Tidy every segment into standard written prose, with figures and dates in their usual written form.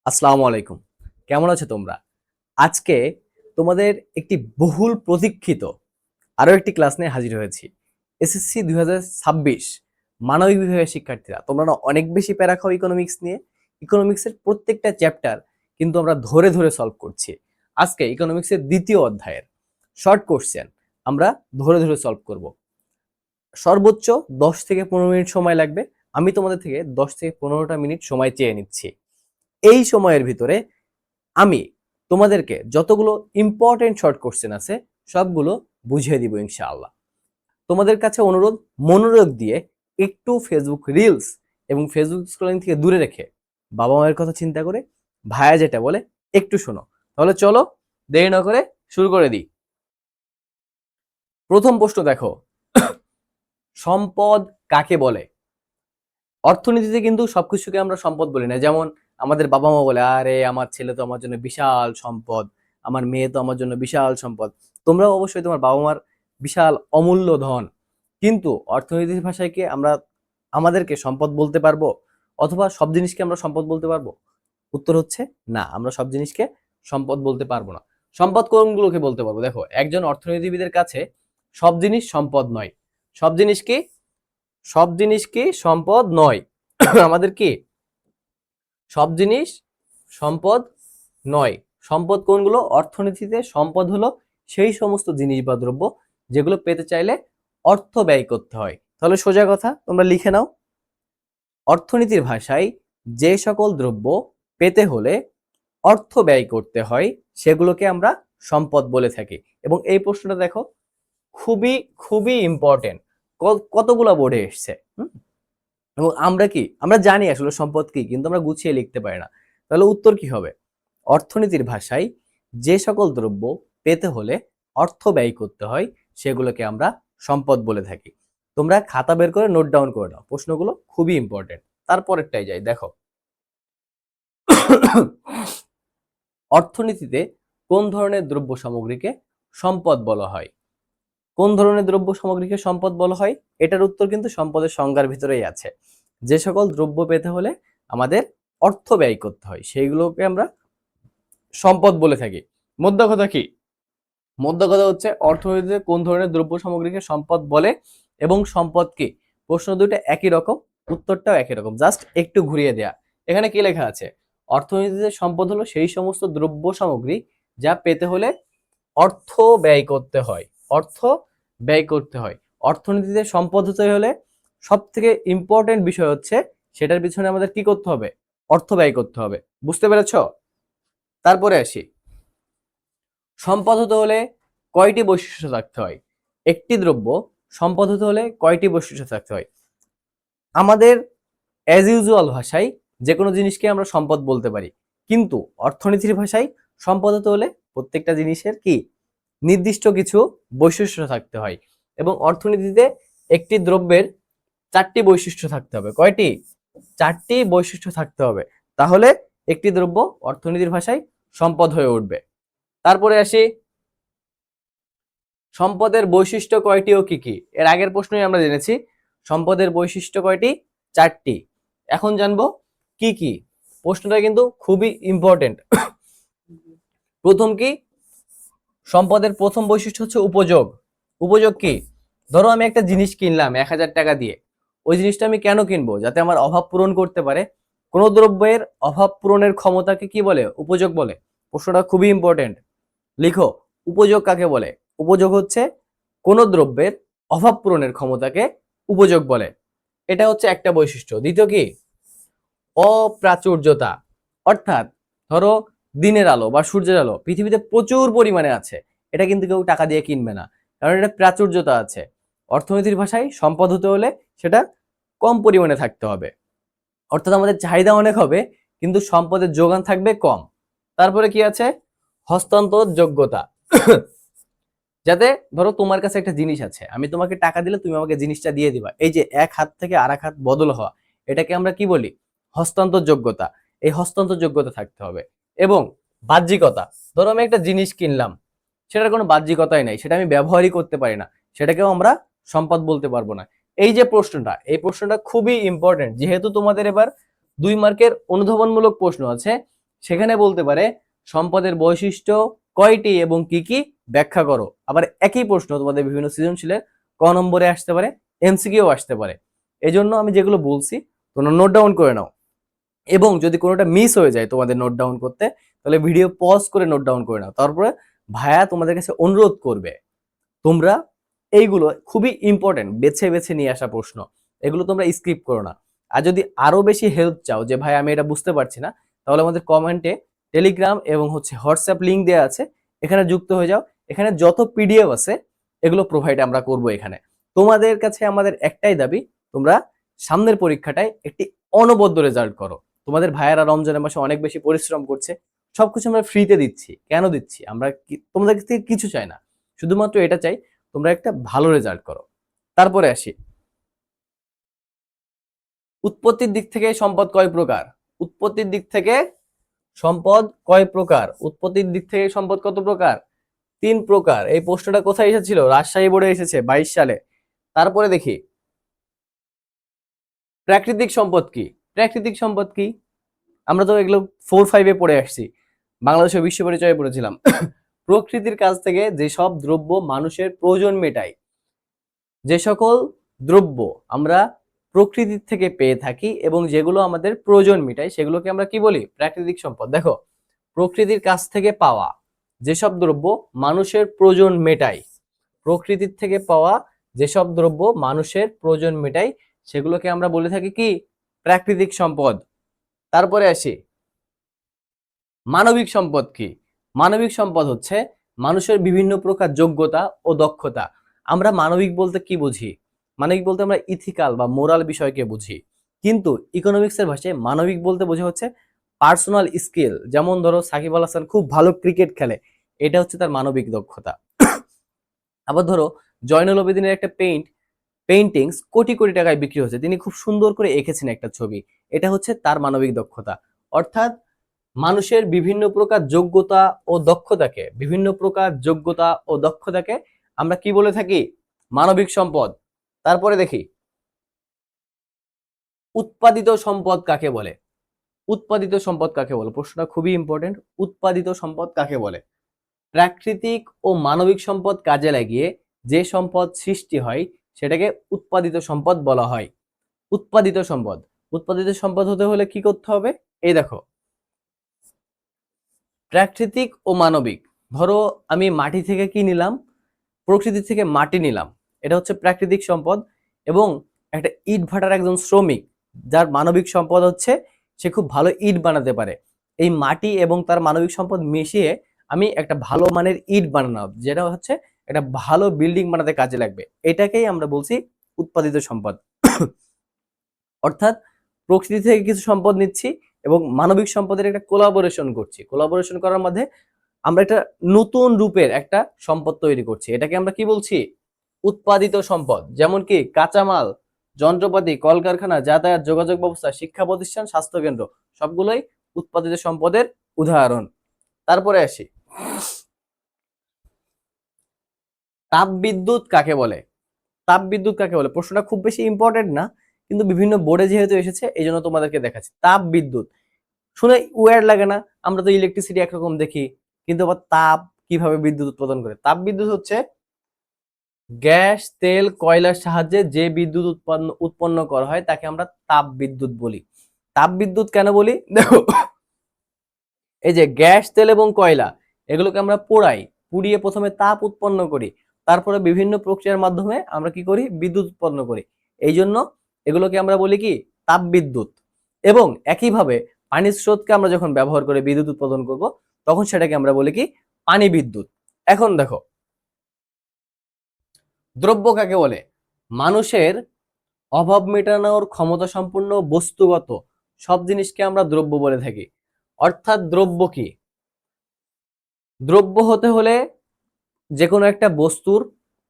আসসালামু আলাইকুম। কেমন আছো তোমরা? আজকে তোমাদের একটি বহুল প্রতীক্ষিত আরো একটি ক্লাস নিয়ে হাজির হয়েছি। এসএসসি 2026 মানবিক বিভাগের শিক্ষার্থীরা, তোমরা না অনেক বেশি প্যারা খাও ইকোনমিক্স নিয়ে। ইকোনমিক্সের প্রত্যেকটা চ্যাপ্টার কিন্তু আমরা ধরে ধরে সলভ করছি। আজকে ইকোনমিক্সের দ্বিতীয় অধ্যায়ের শর্ট কোশ্চেন আমরা ধরে ধরে সলভ করব। সর্বোচ্চ 10 থেকে 15 মিনিট সময় লাগবে। আমি তোমাদের থেকে 10 থেকে 15টা মিনিট সময় চেয়ে নিচ্ছি। এই সময়ের ভিতরে আমি তোমাদেরকে যতগুলো ইম্পর্টেন্ট শর্ট কোশ্চেন আছে সবগুলো বুঝিয়ে দিব ইনশাআল্লাহ। তোমাদের কাছে অনুরোধ, মনোযোগ দিয়ে একটু ফেসবুক রিলস এবং ফেসবুক স্ক্রলিং থেকে দূরে রেখে বাবা মায়ের কথা চিন্তা করে ভাইয়া যেটা বলে একটু শোনো। তাহলে চলো দেরি না করে শুরু করে দিই। প্রথম প্রশ্ন দেখো, সম্পদ কাকে বলে? অর্থনীতিতে কিন্তু সবকিছুকে আমরা সম্পদ বলি না। যেমন আমাদের বাবা মা বলে, আরে আমার ছেলে তো আমার জন্য বিশাল সম্পদ, আমার মেয়ে তো আমার জন্য বিশাল সম্পদ। তোমরাও অবশ্যই তোমার বাবা মার বিশাল অমূল্য ধন। কিন্তু অর্থনীতির ভাষায় কি আমরা আমাদেরকে সম্পদ বলতে পারবো, অথবা সব জিনিসকে আমরা সম্পদ বলতে পারবো? উত্তর হচ্ছে না, আমরা সব জিনিসকে সম্পদ বলতে পারবো না। সম্পদ কোনগুলোকে বলতে পারবো? দেখো, একজন অর্থনীতিবিদের কাছে সব জিনিস সম্পদ নয়। সব জিনিস কি? সব জিনিস কি সম্পদ নয়। আমাদের কি সব জিনিস সম্পদ নয়। সম্পদ কোনগুলো? অর্থনীতিতে সম্পদ হলো সেই সমস্ত জিনিস বা দ্রব্য যেগুলো পেতে চাইলে অর্থ ব্যয় করতে হয়। তাহলে সোজা কথা তোমরা লিখে নাও, অর্থনীতির ভাষায় যে সকল দ্রব্য পেতে হলে অর্থ ব্যয় করতে হয় সেগুলোকে আমরা সম্পদ বলে থাকি। এবং এই প্রশ্নটা দেখো, খুবই খুবই ইম্পর্টেন্ট, কতগুলো বোর্ডে এসছে। এবং আমরা জানি আসলে সম্পদ কি, কিন্তু আমরা গুছিয়ে লিখতে পারি না। তাহলে উত্তর কি হবে? অর্থনীতির ভাষায় যে সকল দ্রব্য পেতে হলে অর্থ ব্যয় করতে হয় সেগুলোকে আমরা সম্পদ বলে থাকি। তোমরা খাতা বের করে নোট ডাউন করে নাও, প্রশ্নগুলো খুবই ইম্পর্টেন্ট। তারপরেরটাই যাই, দেখো অর্থনীতিতে কোন ধরনের দ্রব্য সামগ্রীকে সম্পদ বলা হয়? কোন ধরনের দ্রব্য সামগ্রীকে সম্পদ বলা হয়? এটার উত্তর কিন্তু সম্পদের সংজ্ঞার ভিতরেই আছে। যে সকল দ্রব্য পেতে হলে আমাদের অর্থ ব্যয় করতে হয় সেইগুলোকে আমরা সম্পদ বলে থাকি। মোদ্দা কথা কি? মোদ্দা কথা হচ্ছে অর্থনীতিতে কোন ধরনের দ্রব্য সামগ্রীকে সম্পদ বলে এবং সম্পদ কি। প্রশ্ন দুটো একই রকম, উত্তরটাও একই রকম, জাস্ট একটু ঘুরিয়ে দেয়া। এখানে কি লেখা আছে? অর্থনীতিতে সম্পদ হলো সেই সমস্ত দ্রব্য সামগ্রী যা পেতে হলে অর্থ ব্যয় করতে হয়। অর্থ ব্যয় করতে হয়। অর্থনীতিতে সম্পদ হতে হলে সব থেকে ইম্পর্টেন্ট বিষয় হচ্ছে সেটার পিছনে আমাদের কি করতে হবে? অর্থ ব্যয় করতে হবে। বুঝতে পেরেছ? তারপরে আসি, সম্পদ হতে হলে কয়টি বৈশিষ্ট্য থাকতে হয়? একটি দ্রব্য সম্পদ হতে হলে কয়টি বৈশিষ্ট্য থাকতে হয়? আমাদের অ্যাজ ইউজুয়াল ভাষায় যে কোনো জিনিসকে আমরা সম্পদ বলতে পারি, কিন্তু অর্থনীতির ভাষায় সম্পদ হতে হলে প্রত্যেকটা জিনিসের কি নির্দিষ্ট কিছু বৈশিষ্ট্য থাকতে হয়। এবং অর্থনীতিতে একটি দ্রব্যের 4টি বৈশিষ্ট্য থাকতে হবে। কয়টি? 4টি বৈশিষ্ট্য থাকতে হবে, তাহলে একটি দ্রব্য অর্থনীতির ভাষায় সম্পদ হয়ে উঠবে। তারপরে আসি, সম্পদের বৈশিষ্ট্য কয়টি ও কি কি? এর আগের প্রশ্নই আমরা জেনেছি সম্পদের বৈশিষ্ট্য কয়টি? 4টি। এখন জানবো কি কি। প্রশ্নটা কিন্তু খুবই ইম্পর্টেন্ট। প্রথম কি? সম্পদের প্রথম বৈশিষ্ট্য হচ্ছে উপযোগ। উপযোগ কি? ধরো আমি একটা জিনিস কিনলাম 1000 টাকা দিয়ে। ওই জিনিসটা আমি কেন কিনবো? যাতে আমার অভাব পূরণ করতে পারে। কোন দ্রব্যের অভাব পূরণের ক্ষমতাকে কি বলে? উপযোগ বলে। প্রশ্নটা খুবই ইম্পর্টেন্ট, লিখো উপযোগ কাকে বলে। উপযোগ হচ্ছে কোন দ্রব্যের অভাব পূরণের ক্ষমতাকে উপযোগ বলে। এটা হচ্ছে একটা বৈশিষ্ট্য। দ্বিতীয় কি? অপ্রাচুর্যতা। অর্থাৎ ধরো দিনের আলো বা সূর্যের আলো পৃথিবীতে প্রচুর পরিমাণে আছে, এটা কিন্তু কেউ টাকা দিয়ে কিনবে না, কারণ এটা প্রাচুর্যতা আছে। অর্থনীতির ভাষায় সম্পদ হতে হলে সেটা কম পরিমাণে থাকতে হবে। অর্থাৎ আমাদের চাহিদা অনেক হবে কিন্তু সম্পদের যোগান থাকবে কম। তারপরে কি আছে? হস্তান্তর যোগ্যতা। যাতে ধরো তোমার কাছে একটা জিনিস আছে, আমি তোমাকে টাকা দিলে তুমি আমাকে জিনিসটা দিয়ে দিবা, এই যে এক হাত থেকে আর এক হাত বদল হওয়া, এটাকে আমরা কি বলি? হস্তান্তর যোগ্যতা। এই হস্তান্তর যোগ্যতা থাকতে হবে। এবং বাহ্যিকতা। ধরো আমি একটা জিনিস কিনলাম, সেটার কোনো বাহ্যিকতাই নাই, সেটা আমি ব্যবহারই করতে পারি না, সেটাকেও আমরা সম্পদ বলতে পারবো না। এই যে প্রশ্নটা, এই প্রশ্নটা খুবই ইম্পর্টেন্ট, যেহেতু তোমাদের এবার 2 মার্কের অনুধাবনমূলক প্রশ্ন আছে। সেখানে বলতে পারে সম্পদের বৈশিষ্ট্য কয়টি এবং কি কি ব্যাখ্যা করো। আবার একই প্রশ্ন তোমাদের বিভিন্ন সৃজনশীলের ক নম্বরে আসতে পারে, এমসিকিউ আসতে পারে। এই জন্য আমি যেগুলো বলছি তোমরা নোট ডাউন করে নাও, এবং যদি কোনোটা মিস হয়ে যায় তোমাদের নোট ডাউন করতে, তাহলে ভিডিও পজ করে নোট ডাউন করে নাও। তারপরে ভাইয়া তোমাদের কাছে অনুরোধ করবে তোমরা এইগুলো খুবই ইম্পর্টেন্ট বেছে বেছে নিয়ে আসা প্রশ্ন, এগুলো তোমরা স্কিপ করো না। আর যদি আরো বেশি হেল্প চাও যে ভাই আমি এটা বুঝতে পারছি না, তাহলে আমাদের কমেন্টে টেলিগ্রাম এবং হোয়াটসঅ্যাপ লিঙ্ক দেওয়া আছে, এখানে যুক্ত হয়ে যাও। এখানে যত পিডিএফ আছে এগুলো প্রোভাইড আমরা করব এখানে। তোমাদের কাছে আমাদের একটাই দাবি, তোমরা সামনের পরীক্ষাটায় একটি অনবদ্য রেজাল্ট করো। তোমাদের ভাইয়ারা রমজানের মাসে অনেক বেশি পরিশ্রম করছে, সবকিছু আমরা ফ্রিতে দিচ্ছি। কেন দিচ্ছি? আমরা তোমাদের কাছ থেকে কিছু চাই না, শুধুমাত্র এটা চাই তোমরা একটা ভালো রেজাল্ট করো। তারপরে আসি, উৎপত্তির দিক থেকে সম্পদ কয় প্রকার? উৎপত্তির দিক থেকে সম্পদ কয় প্রকার? উৎপত্তির দিক থেকে সম্পদ কত প্রকার? 3 প্রকার। এই প্রশ্নটা কোথায় এসেছিল? রাজশাহী বোর্ডে এসেছে 22 সালে। তারপরে দেখি, প্রাকৃতিক সম্পদ কি? প্রাকৃতিক সম্পদ কি? আমরা তো এগুলো 4-5 পড়ে আসছি, বাংলাদেশের বিশ্ব পরিচয়ে পড়েছিলাম। প্রকৃতির কাছ থেকে যেসব দ্রব্য মানুষের প্রয়োজন মেটায়, যে সকল দ্রব্য আমরা প্রকৃতির থেকে পেয়ে থাকি এবং যেগুলো আমাদের প্রয়োজন মেটায়, সেগুলোকে আমরা কি বলি? প্রাকৃতিক সম্পদ। দেখো, প্রকৃতির কাছ থেকে পাওয়া যেসব দ্রব্য মানুষের প্রয়োজন মেটায়, প্রকৃতির থেকে পাওয়া যেসব দ্রব্য মানুষের প্রয়োজন মেটায়, সেগুলোকে আমরা বলে থাকি কি? প্রাকৃতিক সম্পদ। তারপরে আসি, মানবিক সম্পদ কি? মানবিক সম্পদ হচ্ছে মানুষের বিভিন্ন প্রকার যোগ্যতা ও দক্ষতা। আমরা মানবিক বলতে কি বুঝি? মানবিক বলতে আমরা ইথিক্যাল বা মোরাল বিষয়কে বুঝি, কিন্তু ইকোনমিক্সের ভাষায় মানবিক বলতে বোঝা হচ্ছে পার্সোনাল স্কিল। যেমন ধরো সাকিব আল হাসান খুব ভালো ক্রিকেট খেলে, এটা হচ্ছে তার মানবিক দক্ষতা। আবার ধরো জয়নুল আবেদিনের একটা পেইন্টিংস কোটি কোটি টাকায় বিক্রি হচ্ছে, তিনি খুব সুন্দর করে এঁকেছেন একটা ছবি, এটা হচ্ছে তার মানবিক দক্ষতা। অর্থাৎ মানুষের বিভিন্ন প্রকার যোগ্যতা ও দক্ষতাকে, আমরা কি বলে থাকি? মানবিক সম্পদ। তারপরে দেখি, উৎপাদিত সম্পদ কাকে বলে? উৎপাদিত সম্পদ কাকে বলে? প্রশ্নটা খুবই ইম্পর্টেন্ট। উৎপাদিত সম্পদ কাকে বলে? প্রাকৃতিক ও মানবিক সম্পদ কাজে লাগিয়ে যে সম্পদ সৃষ্টি হয় সেটাকে উৎপাদিত সম্পদ বলা হয়। উৎপাদিত সম্পদ, উৎপাদিত সম্পদ হতে হলে কি করতে হবে? এই দেখো, প্রাকৃতিক ও মানবিক। ধরো আমি মাটি থেকে কি নিলাম? প্রকৃতি থেকে মাটি নিলাম, এটা হচ্ছে প্রাকৃতিক সম্পদ। এবং একটা ইট ভাটার একজন শ্রমিক, যার মানবিক সম্পদ হচ্ছে সে খুব ভালো ইট বানাতে পারে, এই মাটি এবং তার মানবিক সম্পদ মিশিয়ে আমি একটা ভালো মানের ইট বানানো, যেটা হচ্ছে একটা ভালো বিল্ডিং বানাতে কাজে লাগবে, এটাকেই আমরা বলছি উৎপাদিত সম্পদ। অর্থাৎ প্রকৃতি থেকে কিছু সম্পদ নিচ্ছি এবং মানবিক সম্পদের একটা কোলাবোরেশন করছি, কোলাবোরেশন করার মধ্যে আমরা একটা নতুন রূপের একটা সম্পদ তৈরি করছি, এটাকে আমরা কি বলছি? উৎপাদিত সম্পদ। যেমন কি কাঁচামাল, যন্ত্রপাতি, কলকারখানা, যাতায়াত, যোগাযোগ ব্যবস্থা, শিক্ষা প্রতিষ্ঠান, স্বাস্থ্য কেন্দ্র, সবগুলোই উৎপাদিত সম্পদের উদাহরণ। তারপরে আসি, তাপবিদ্যুৎ কাকে বলে? তাপবিদ্যুৎ কাকে বলে? প্রশ্নটা খুব বেশি ইম্পর্টেন্ট না, কিন্তু বিভিন্ন বোর্ডে যেহেতু এসেছে এই জন্য তোমাদেরকে দেখাচ্ছি। তাপবিদ্যুৎ শুনে ওয়ার্ড লাগে না? আমরা তো ইলেকট্রিসিটি একরকম দেখি, কিন্তু আবার তাপ কিভাবে বিদ্যুৎ উৎপাদন করে? তাপবিদ্যুৎ হচ্ছে গ্যাস, তেল, কয়লার সাহায্যে যে বিদ্যুৎ উৎপন্ন করা হয় তাকে আমরা তাপবিদ্যুৎ বলি। তাপবিদ্যুৎ কেন বলি? দেখো, এই যে গ্যাস, তেল এবং কয়লা, এগুলোকে আমরা পোড়াই, পুড়িয়ে প্রথমে তাপ উৎপন্ন করি, তারপরে বিভিন্ন প্রক্রিয়ার মাধ্যমে আমরা কি করি? বিদ্যুৎ উৎপন্ন করি। এই জন্য এগুলোকে আমরা বলি কি? তাপবিদ্যুৎ। এবং একইভাবে পানির স্রোতকে আমরা যখন ব্যবহার করে বিদ্যুৎ উৎপাদন করব, তখন সেটাকে আমরা বলি কি? পানি বিদ্যুৎ। এখন দেখো, দ্রব্য কাকে বলে? মানুষের অভাব মেটানোর ক্ষমতা সম্পন্ন বস্তুগত সব জিনিসকে আমরা দ্রব্য বলে থাকি। অর্থাৎ দ্রব্য কি? দ্রব্য হতে হলে যে কোনো একটা বস্তুর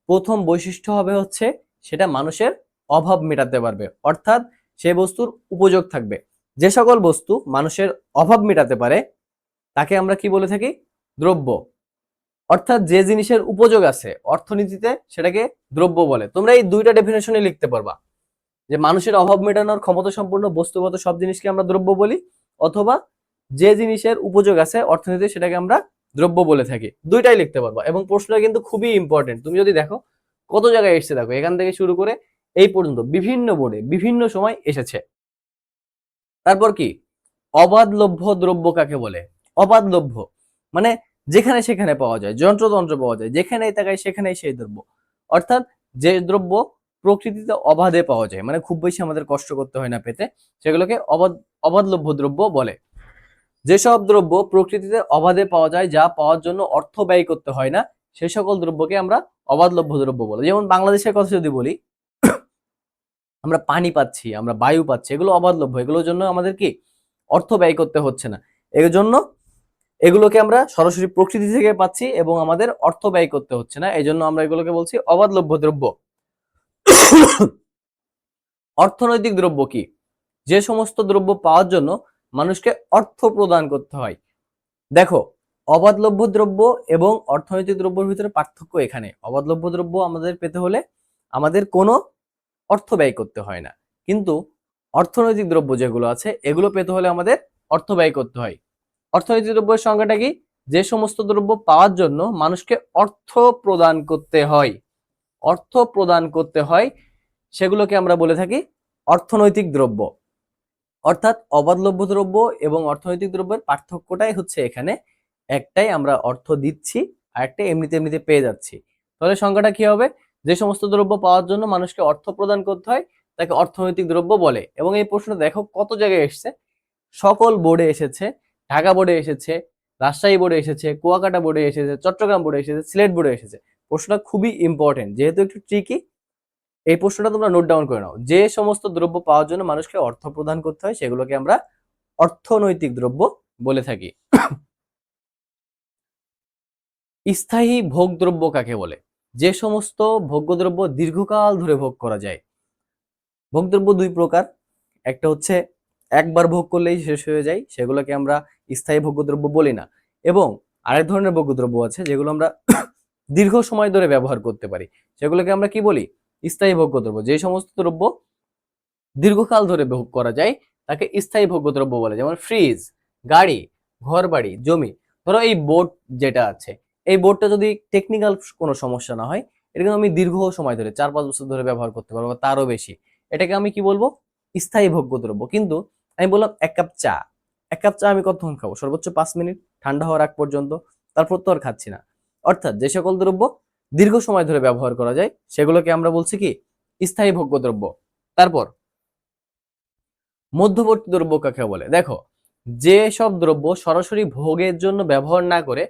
প্রথম বৈশিষ্ট্য হবে হচ্ছে সেটা মানুষের অভাব মেটাতে পারবে, অর্থাৎ সেই বস্তুর উপযোগ থাকবে। যে সকল বস্তু মানুষের অভাব মেটাতে পারে তাকে আমরা কি বলে থাকি? দ্রব্য। অর্থাৎ যে জিনিসের উপযোগ আছে অর্থনীতিতে সেটাকে দ্রব্য বলে। তোমরা এই দুইটা ডেফিনেশনে লিখতে পারবা, যে মানুষের অভাব মেটানোর ক্ষমতা সম্পূর্ণ বস্তুগত সব জিনিসকে আমরা দ্রব্য বলি, অথবা যে জিনিসের উপযোগ আছে অর্থনীতি সেটাকে আমরা দ্রব্য বলে থাকি। দুইটাই লিখতে পারবা এবং প্রশ্নটা কিন্তু খুবই ইম্পর্টেন্ট। তুমি যদি দেখো কত জায়গায় এসেছে, দেখো এখান থেকে শুরু করে এই পর্যন্ত বিভিন্ন বোর্ডে বিভিন্ন সময় এসেছে। তারপর কি অবাধলভ্য দ্রব্য কাকে বলে? অবাধলভ্য মানে যেখানে সেখানে পাওয়া যায়, যন্ত্রতন্ত্র পাওয়া যায়, যেখানেই তাকায় সেখানেই সেই দ্রব্য। অর্থাৎ যে দ্রব্য প্রকৃতিতে অবাধে পাওয়া যায়, মানে খুব বেশি আমাদের কষ্ট করতে হয় না পেতে, সেগুলোকে অবাধলভ্য দ্রব্য বলে। যেসব দ্রব্য প্রকৃতিতে অবাধে পাওয়া যায়, যা পাওয়ার জন্য অর্থ ব্যয় করতে হয় না, সে সকল দ্রব্যকে আমরা অবাধলভ্য দ্রব্য বলে। যেমন বাংলাদেশের কথা যদি বলি, আমরা পানি পাচ্ছি, আমরা বায়ু পাচ্ছি, এগুলো অবাধলভ্য, এগুলোর জন্য আমাদের কি অর্থ ব্যয় করতে হচ্ছে না। এর জন্য এগুলোকে আমরা সরাসরি প্রকৃতি থেকে পাচ্ছি এবং আমাদের অর্থ ব্যয় করতে হচ্ছে না, এই জন্য আমরা এগুলোকে বলছি অবাধলভ্য দ্রব্য। অর্থনৈতিক দ্রব্য কি? যে সমস্ত দ্রব্য পাওয়ার জন্য মানুষকে অর্থ প্রদান করতে হয়। দেখো অবাধলভ্য দ্রব্য এবং অর্থনৈতিক দ্রব্যের ভিতরে পার্থক্য এখানে। অবাধলভ্য দ্রব্য আমাদের পেতে হলে আমাদের কোনো অর্থ ব্যয় করতে হয় না, কিন্তু অর্থনৈতিক দ্রব্য যেগুলো আছে এগুলো পেতে হলে আমাদের অর্থ ব্যয় করতে হয়। অর্থনৈতিক দ্রব্যের সংজ্ঞাটা কি? যে সমস্ত দ্রব্য পাওয়ার জন্য মানুষকে অর্থ প্রদান করতে হয়, অর্থ প্রদান করতে হয়, সেগুলোকে আমরা বলে থাকি অর্থনৈতিক দ্রব্য। অর্থাৎ অবাধলভ্য দ্রব্য এবং অর্থনৈতিক দ্রব্যের পার্থক্যটাই হচ্ছে এখানে, একটাই আমরা অর্থ দিচ্ছি আর একটা এমনিতে এমনিতে পেয়ে যাচ্ছি। তাহলে সংখ্যাটা কি হবে? যে সমস্ত দ্রব্য পাওয়ার জন্য মানুষকে অর্থ প্রদান করতে হয় তাকে অর্থনৈতিক দ্রব্য বলে। এবং এই প্রশ্নটা দেখো কত জায়গায় এসেছে, সকল বোর্ডে এসেছে, ঢাকা বোর্ডে এসেছে, রাজশাহী বোর্ডে এসেছে, কুয়াকাটা বোর্ডে এসেছে, চট্টগ্রাম বোর্ডে এসেছে, সিলেট বোর্ডে এসেছে। প্রশ্নটা খুবই ইম্পর্টেন্ট, যেহেতু একটু ট্রিকি, এই প্রশ্নটা তোমরা নোট ডাউন করে নাও। যে সমস্ত দ্রব্য পাওয়ার জন্য মানুষকে অর্থ প্রদান করতে হয় সেগুলোকে আমরা অর্থনৈতিক দ্রব্য বলে থাকি। স্থায়ী ভোগদ্রব্য কাকে বলে? যে সমস্ত ভোগ্যদ্রব্য দীর্ঘকাল ধরে ভোগ করা যায়। ভোগদ্রব্য দুই প্রকার, একটা হচ্ছে একবার ভোগ করলেই শেষ হয়ে যায়, সেগুলোকে আমরা স্থায়ী ভোগ্যদ্রব্য বলি না। এবং আরেক ধরনের ভোগ্যদ্রব্য আছে যেগুলো আমরা দীর্ঘ সময় ধরে ব্যবহার করতে পারি, সেগুলোকে আমরা কি বলি? স্থায়ী ভোগ্যদ্রব্য। যে সমস্ত দ্রব্য দীর্ঘকাল ধরে ভোগ করা যায় তাকে স্থায়ী ভোগ্যদ্রব্য বলে। যেমন ফ্রিজ, গাড়ি, ঘরবাড়ি, জমি। ধরো এই বোর্ড যেটা আছে, এই বোর্ডটা যদি টেকনিক্যাল কোনো সমস্যা না হয়, এটা কিন্তু আমি দীর্ঘ সময় ধরে 4-5 বছর ধরে ব্যবহার করতে পারবো, তারও বেশি। এটাকে আমি কি বলবো? স্থায়ী ভোগ্যদ্রব্য। কিন্তু আমি বললাম এক কাপ চা, এক কাপ চা আমি কতক্ষণ খাবো? সর্বোচ্চ 5 মিনিট, ঠান্ডা হওয়ার আগ পর্যন্ত, তারপর তো আর খাচ্ছি না। অর্থাৎ যে সকল দ্রব্য দীর্ঘ সময় ধরে ব্যবহার করা যায় সেগুলোকে আমরা বলছি কি? স্থায়ী ভোগ্যদ্রব্য। তারপর মধ্যবর্তী দ্রব্য কাকে বলে? দেখো যে সব দ্রব্য সরাসরি ভোগের জন্য ব্যবহার না করে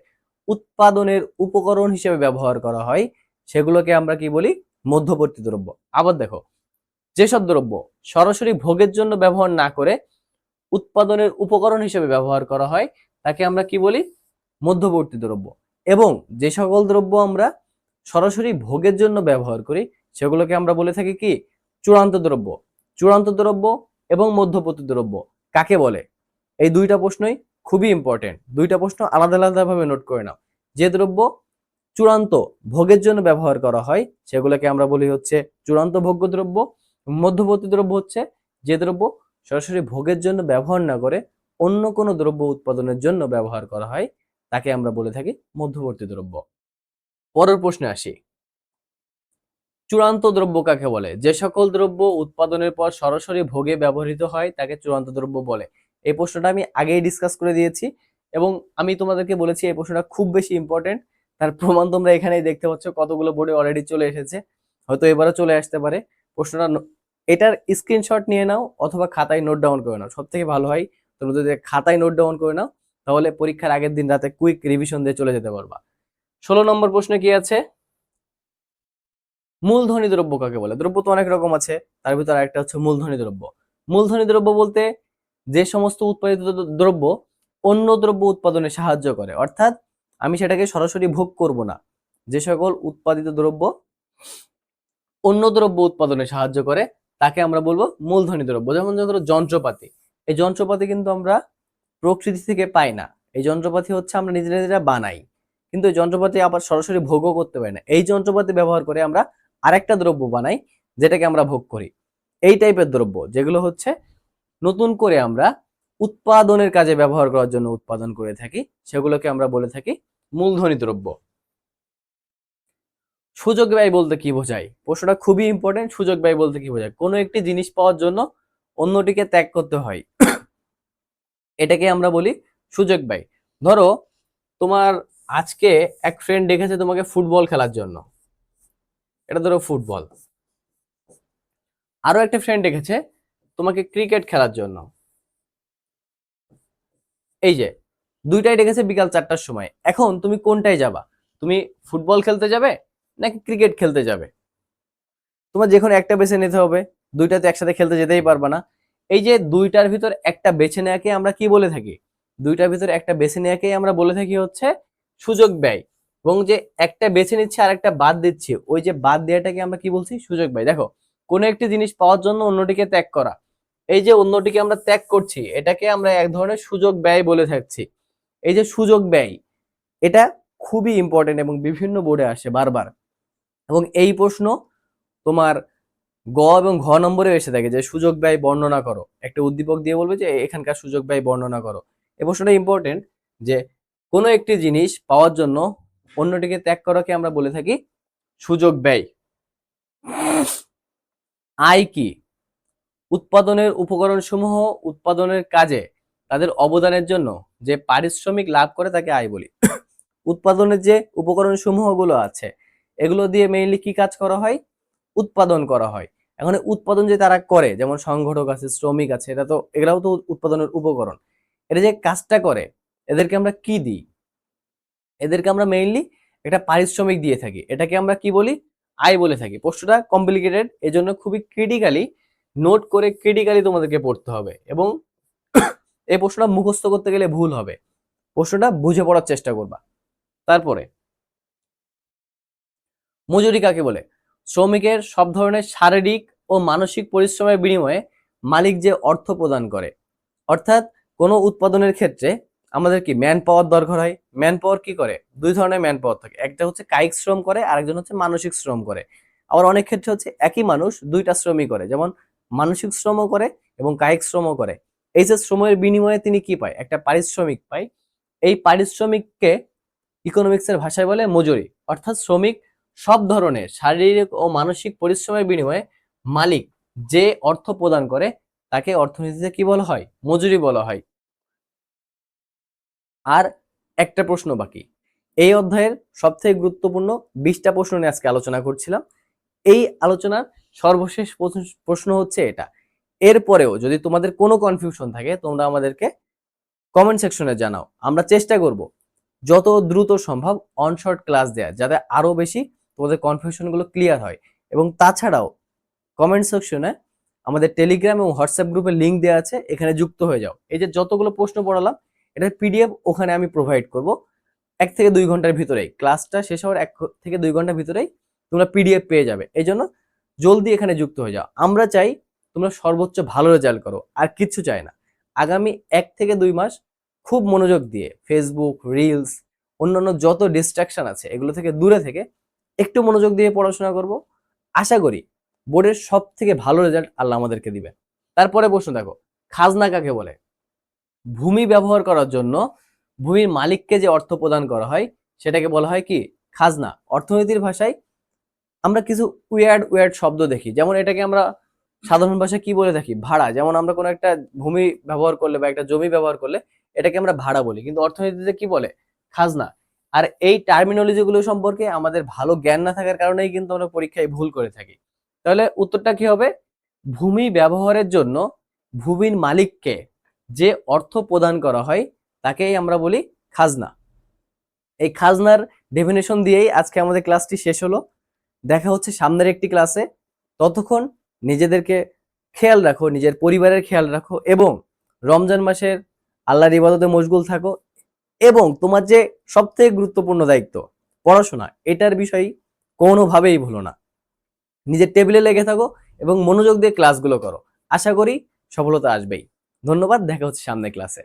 উৎপাদনের উপকরণ হিসেবে ব্যবহার করা হয় সেগুলোকে আমরা কি বলি? মধ্যবর্তী দ্রব্য। আবার দেখো যেসব দ্রব্য সরাসরি ভোগের জন্য ব্যবহার না করে উৎপাদনের উপকরণ হিসেবে ব্যবহার করা হয় তাকে আমরা কি বলি? মধ্যবর্তী দ্রব্য। এবং যে সকল দ্রব্য আমরা সরাসরি ভোগের জন্য ব্যবহার করি সেগুলোকে আমরা বলে থাকি কি? চূড়ান্ত দ্রব্য। চূড়ান্ত দ্রব্য এবং মধ্যবর্তী দ্রব্য কাকে বলে? এই দুইটা প্রশ্নই খুবই ইম্পর্টেন্ট, দুইটা প্রশ্ন আলাদা আলাদা ভাবে নোট করে নাও। যে দ্রব্য চূড়ান্ত ভোগের জন্য ব্যবহার করা হয় সেগুলোকে আমরা বলি হচ্ছে চূড়ান্ত ভোগ্য দ্রব্য। মধ্যবর্তী দ্রব্য হচ্ছে যে দ্রব্য সরাসরি ভোগের জন্য ব্যবহার না করে অন্য কোনো দ্রব্য উৎপাদনের জন্য ব্যবহার করা হয় তাকে আমরা বলে থাকি মধ্যবর্তী দ্রব্য। পরের প্রশ্নে আসি, চূড়ান্ত দ্রব্য কাকে বলে? যে সকল দ্রব্য উৎপাদনের পর সরাসরি ভোগে ব্যবহৃত হয় তাকে চূড়ান্ত দ্রব্য বলে। এই প্রশ্নটা আমি আগেই ডিসকাস করে দিয়েছি এবং আমি তোমাদেরকে বলেছি এই প্রশ্নটা খুব বেশি ইম্পর্টেন্ট। তার প্রমাণ তোমরা এখানেই দেখতে পাচ্ছ, কতগুলো বোর্ডে অলরেডি চলে এসেছে, হয়তো এবারও চলে আসতে পারে। প্রশ্নটা এটার স্ক্রিনশট নিয়ে নাও অথবা খাতায় নোট ডাউন করে নাও, সব থেকে ভালো হয় তোমরা যদি খাতায় নোট ডাউন করে নাও তাহলে পরীক্ষার আগের দিন রাতে কুইক রিভিশন দিয়ে চলে যেতে পারবা। 16 নম্বর প্রশ্নে কি আছে? মূলধনী দ্রব্য কাকে বলে? দ্রব্য তো অনেক রকম আছে, তার ভিতরে একটা হচ্ছে মূলধনী দ্রব্য। মূলধনী দ্রব্য বলতে যে সমস্ত উৎপাদিত দ্রব্য অন্য দ্রব্য উৎপাদনে সাহায্য করে, অর্থাৎ আমি সেটাকে সরাসরি ভোগ করব না, যে সকল উৎপাদিত দ্রব্য অন্য দ্রব্য উৎপাদনে সাহায্য করে তাকে আমরা বলবো মূলধনী দ্রব্য। যেমন ধরো যন্ত্রপাতি, এই যন্ত্রপাতি কিন্তু আমরা প্রকৃতি থেকে পাই না, এই যন্ত্রপাতি হচ্ছে আমরা নিজেরা বানাই, কিন্তু এই যন্ত্রপাতি আবার সরাসরি ভোগও করতে পারি না। এই যন্ত্রপাতি ব্যবহার করে আমরা আরেকটা দ্রব্য বানাই যেটাকে আমরা ভোগ করি। এই টাইপের দ্রব্য যেগুলো হচ্ছে নতুন করে আমরা উৎপাদনের কাজে ব্যবহার করার জন্য উৎপাদন করে থাকি, সেগুলোকে আমরা বলে থাকি মূলধনী দ্রব্য। সুযোগ ব্যয় বলতে কি বোঝায়? প্রশ্নটা খুবই ইম্পর্টেন্ট। সুযোগ ব্যয় বলতে কি বোঝায়? কোনো একটি জিনিস পাওয়ার জন্য অন্যটিকে ত্যাগ করতে হয়, এটাকে আমরা বলি সুযোগ ব্যয়। ধরো তোমার আজকে এক ফ্রেন্ড ডেকেছে তোমাকে ফুটবল খেলার জন্য, এটা ধরো ফুটবল। আরো একটা ফ্রেন্ড ডেকেছে তোমাকে ক্রিকেট খেলার জন্য, এই যে দুইটাই ডেকেছে বিকাল 4টার সময়। এখন তুমি কোনটায় যাবা? তুমি ফুটবল খেলতে যাবে নাকি ক্রিকেট খেলতে যাবে? তোমার যে কোনো একটা বেছে নিতে হবে, দুইটা তো একসাথে খেলতে যেতেই পারবা না। এই যে দুইটার ভিতর একটা বেছে নেওয়াকে আমরা কি বলে থাকি? দুইটার ভিতর একটা বেছে নেওয়াকেই আমরা বলে থাকি হচ্ছে সুযোগ ব্যয়। এবং যে একটা বেছে নিচ্ছে আর একটা বাদ দিচ্ছি, ওই যে বাদ দেওয়াটাকে আমরা কি বলছি? সুযোগ ব্যয়। দেখো, কোনো একটি জিনিস পাওয়ার জন্য অন্যটিকে ত্যাগ করা, এই যে অন্যটিকে আমরা ত্যাগ করছি, এটাকে আমরা এক ধরনের সুযোগ ব্যয় বলে থাকছি। এই যে সুযোগ ব্যয়, এটা খুবই ইম্পর্টেন্ট এবং বিভিন্ন বোর্ডে আসে বারবার। এবং এই প্রশ্ন তোমার গ এবং ঘ নম্বরে এসে থাকে যে সুযোগ ব্যয় বর্ণনা করো, একটা উদ্দীপক দিয়ে বলবে যে এখানকার সুযোগ ব্যয় বর্ণনা করো। এই প্রশ্নটা ইম্পর্টেন্ট যে কোনো একটি জিনিস পাওয়ার জন্য অন্যটিকে ত্যাগ করাকে আমরা বলে থাকি সুযোগ ব্যয়। আয় কি? উৎপাদনের উপকরণ সমূহ উৎপাদনের কাজে তাদের অবদানের জন্য যে পারিশ্রমিক লাভ করে তাকে আয় বলি। উৎপাদনের যে উপকরণ সমূহগুলো আছে, এগুলো দিয়ে মেইনলি কি কাজ করা হয়? উৎপাদন করা হয়। এখন উৎপাদন যে তারা করে, যেমন সংগঠক আছে, শ্রমিক আছে, এটা তো এগুলাও তো উৎপাদনের উপকরণ। এটা যে কাজটা করে, এদেরকে আমরা কি দিই? এদেরকে আমরা মেইনলি একটা পারিশ্রমিক দিয়ে থাকি, এটাকে আমরা কি বলি? আয় বলে থাকি। প্রশ্নটা কমপ্লিকেটেড, এজন্য খুবই ক্রিটিক্যালি নোট করে ক্রিটিক্যালি তোমাদেরকে পড়তে হবে, এবং এই প্রশ্নটা মুখস্থ করতে গেলে ভুল হবে। প্রশ্নটা বুঝে পড়ার চেষ্টা করবা। তারপরে মজুরি কাকে বলে? শ্রমিকের সব ধরনের শারীরিক ও মানসিক পরিশ্রমের বিনিময়ে মালিক যে অর্থ প্রদান করে। অর্থাৎ কোনো উৎপাদনের ক্ষেত্রে আমাদের কি ম্যান পাওয়ার দরকার হয়। ম্যান পাওয়ার কি করে? দুই ধরনের ম্যান পাওয়ার থাকে, একটা হচ্ছে কায়িক শ্রম করে, আরেকজন হচ্ছে মানসিক শ্রম করে। আবার অনেক ক্ষেত্রে হচ্ছে একই মানুষ দুইটা শ্রমই করে, যেমন মানসিক শ্রমও করে এবং কায়িক শ্রমও করে। এই যে শ্রমের বিনিময়ে তিনি কি পায়? একটা পারিশ্রমিক পায়। এই পারিশ্রমিককে ইকোনমিক্সের ভাষায় বলে মজুরি। অর্থাৎ শ্রমিক সব ধরনের শারীরিক ও মানসিক পরিশ্রমের বিনিময়ে মালিক যে অর্থ প্রদান করে তাকে অর্থনীতিতে কি বলা হয়? মজুরি বলা হয়। আর একটা প্রশ্ন বাকি। এই অধ্যায়ের সবথেকে গুরুত্বপূর্ণ 20টা প্রশ্ন নিয়ে আজকে আলোচনা করছিলাম। এই আলোচনার সর্বশেষ প্রশ্ন হচ্ছে এটা। এরপরেও যদি তোমাদের কোনো কনফিউশন থাকে, তোমরা আমাদেরকে কমেন্ট সেকশনে জানাও। আমরা চেষ্টা করব যত দ্রুত সম্ভব অনশর্ট ক্লাস দেয়া, যাতে আরো বেশি তোমাদের কনফিউশনগুলো ক্লিয়ার হয়। এবং তাছাড়াও কমেন্ট সেকশনে আমাদের টেলিগ্রাম এবং হোয়াটসঅ্যাপ গ্রুপের লিঙ্ক দেওয়া আছে, এখানে যুক্ত হয়ে যাও। এই যে যতগুলো প্রশ্ন পড়ালাম, এটার পিডিএফ ওখানে আমি প্রোভাইড করব। 1 থেকে 2 ঘন্টার ভিতরেই, ক্লাসটা শেষ হওয়ার 1 থেকে 2 ঘন্টার ভিতরেই তোমরা পিডিএফ পেয়ে যাবে। এই জন্য জলদি এখানে যুক্ত হয়ে যাও। আমরা চাই তোমরা সর্বোচ্চ ভালো রেজাল্ট করো, আর কিচ্ছু চাই না। আগামী 1 থেকে 2 মাস খুব মনোযোগ দিয়ে ফেসবুক, রিলস, অন্যান্য যত ডিস্ট্রাকশন আছে এগুলো থেকে দূরে থেকে একটু মনোযোগ দিয়ে পড়াশোনা করব। আশা করি বোর্ডের সব থেকে ভালো রেজাল্ট আল্লাহ আমাদেরকে দিবেন। তারপরে প্রশ্ন দেখো, খাজনা কাকে বলে? ভূমি ব্যবহার করার জন্য ভূমির মালিককে যে অর্থ প্রদান করা হয় সেটাকে বলা হয় কি? খাজনা। অর্থনীতির ভাষায় আমরা কিছু উইয়ার্ড উইয়ার্ড শব্দ দেখি, যেমন এটাকে আমরা সাধারণ ভাষায় কি বলে থাকি? ভাড়া। যেমন আমরা কোনো একটা ভূমি ব্যবহার করলে বা একটা জমি ব্যবহার করলে এটাকে আমরা ভাড়া বলি, কিন্তু অর্থনীতিতে কি বলে? খাজনা। আর এই টার্মিনোলজি গুলো সম্পর্কে আমাদের ভালো জ্ঞান না থাকার কারণেই কিন্তু আমরা পরীক্ষায় ভুল করে থাকি। তাহলে উত্তরটা কি হবে? ভূমি ব্যবহারের জন্য ভূমির মালিককে যে অর্থ প্রদান করা হয় তাকেই আমরা বলি খাজনা। এই খাজনার ডেফিনেশন দিয়েই আজকে আমাদের ক্লাসটি শেষ হলো। দেখা হচ্ছে সামনের একটি ক্লাসে। ততক্ষণ নিজেদেরকে খেয়াল রাখো, নিজের পরিবারের খেয়াল রাখো, এবং রমজান মাসের আল্লাহর ইবাদতে মশগুল থাকো। এবং তোমার যে সবথেকে গুরুত্বপূর্ণ দায়িত্ব পড়াশোনা, এটার বিষয় কোনোভাবেই ভুলো না। নিজের টেবিলে লেগে থাকো এবং মনোযোগ দিয়ে ক্লাসগুলো করো। আশা করি সফলতা আসবেই। ধন্যবাদ, দেখা হচ্ছে সামনের ক্লাসে।